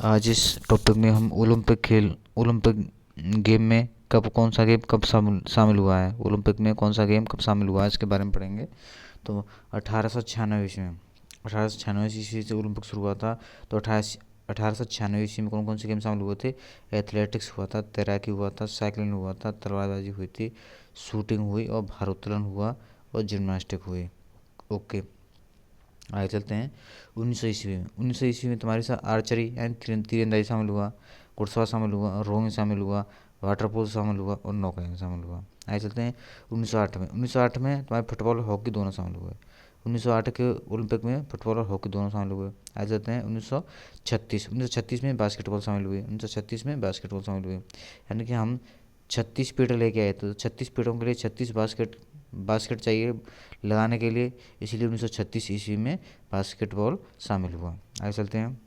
आज इस टॉपिक में हम ओलंपिक गेम में कौन सा गेम कब शामिल हुआ है, ओलंपिक में कौन सा गेम कब शामिल हुआ है इसके बारे में पढ़ेंगे। तो 1896 ईस्वी में 1896 ईस्वी से ओलंपिक शुरू हुआ था। तो 1896 ईस्वी में कौन कौन से गेम शामिल हुए थे? एथलेटिक्स हुआ था, तैराकी हुआ था, साइकिलिंग हुआ था, तलवारबाजी हुई थी, शूटिंग हुई और भारोत्तोलन हुआ और जिम्नास्टिक हुई। ओके, आगे चलते हैं। 1900 ईस्वी में तुम्हारे साथ आर्चरी यानी तीरंदाजी शामिल हुआ, घुड़सवार शामिल हुआ, रोइंग शामिल हुआ, वाटर पोलो शामिल हुआ और नौकायन शामिल हुआ। आगे चलते हैं 1908 में तुम्हारे फुटबॉल और हॉकी दोनों शामिल हुए। 1908 के ओलंपिक में फुटबॉल और हॉकी दोनों शामिल हुए। आगे चलते हैं 1936 में बास्केटबॉल शामिल हुई। 1936 में बास्केटबॉल शामिल हुई, यानी कि हम 36 पेड़ लेके आए, तो 36 पेड़ों के लिए 36 बास्केट चाहिए लगाने के लिए, इसलिए 1936 ईस्वी में बास्केटबॉल शामिल हुआ। आगे चलते हैं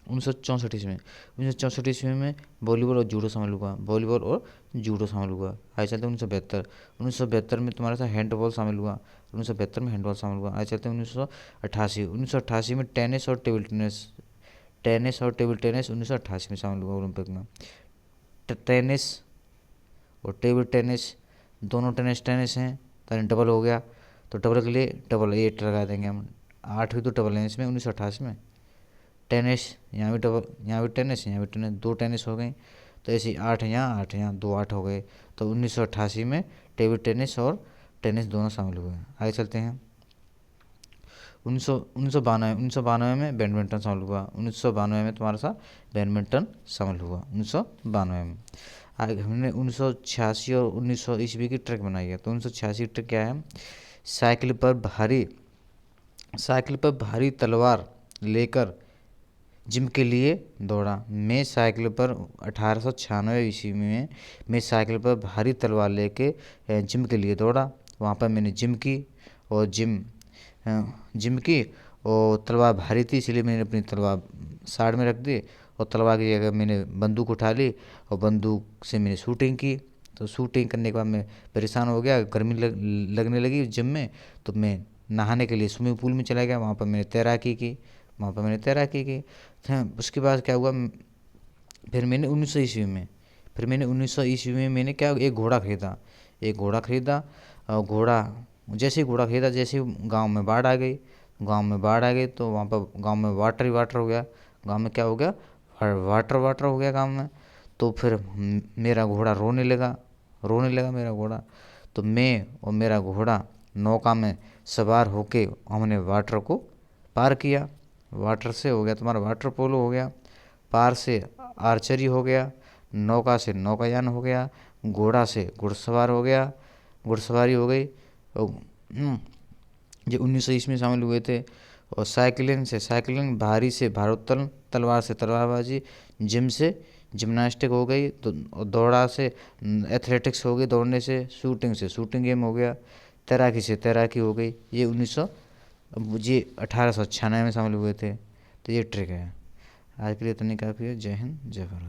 1964 ईस्वी में वॉलीबॉल और जूडो शामिल हुआ। आगे चलते हैं 1972 में तुम्हारे साथ हैंडबॉल शामिल हुआ। 1972 में हैंडबॉल शामिल हुआ। आगे चलते हैं 1988 में टेनिस और टेबल टेनिस 1988 में शामिल हुआ ओलंपिक में। टेनिस और टेबल टेनिस दोनों टेनिस हैं, तो डबल हो गया, तो डबल के लिए डबल 8 लगा देंगे हम। 8 भी तो डबल है इसमें 1988 में। टेनिस यहाँ भी डबल, यहाँ भी टेनिस, यहाँ भी टेनिस, 2 टेनिस हो गई, तो ऐसे 8 यहाँ 2 8 हो गए। तो 1988 में टेबल टेनिस और टेनिस दोनों शामिल हुए। आगे चलते हैं 1992 में बैडमिंटन शामिल हुआ। 1992 में तुम्हारा सा बैडमिंटन शामिल हुआ 1992 में। आगे हमने 1986 और 1900 ईस्वी की ट्रैक बनाई है। तो 1986 ट्रैक क्या है? साइकिल पर भारी तलवार लेकर जिम के लिए दौड़ा। मैं साइकिल पर 1896 ईस्वी में मैं साइकिल पर भारी तलवार लेके जिम के लिए दौड़ा। वहाँ पर मैंने जिम की और तलवार भारी थी, इसलिए मैंने अपनी तलवार साइड में रख दी और तलवार की जगह मैंने बंदूक उठा ली और बंदूक से मैंने शूटिंग की। तो शूटिंग करने के बाद मैं परेशान हो गया, गर्मी लगने लगी जिम में, तो मैं नहाने के लिए स्विमिंग पूल में चला गया। वहाँ पर मैंने तैराकी की। उसके बाद क्या हुआ, फिर मैंने 1900 ईस्वी में मैंने क्या एक घोड़ा खरीदा। और जैसे ही घोड़ा खरीदा, जैसे ही गांव में बाढ़ आ गई, तो वहाँ पर गांव में वाटर ही वाटर हो गया। गांव में क्या हो गया? वाटर हो गया गांव में। तो फिर मेरा घोड़ा रोने लगा मेरा घोड़ा। तो मैं और मेरा घोड़ा नौका में सवार होके हमने वाटर को पार किया। वाटर से हो गया तुम्हारा वाटर पोलो हो गया, पार से आर्चरी हो गया, नौका से नौकायान हो गया, घोड़ा से घुड़सवारी हो गई। और जो 1900 ईस्वी में शामिल हुए थे। और साइकिलिंग, भारी से भारोत्तोलन, तलवार से तलवारबाजी, जिम से जिम्नास्टिक हो गई, तो दौड़ा से एथलेटिक्स हो गई, दौड़ने से शूटिंग गेम हो गया, तैराकी से तैराकी हो गई। ये 1896 में शामिल हुए थे। तो ये ट्रिक है। आज के लिए इतनी काफ़ी है। जय हिंद, जय भारत।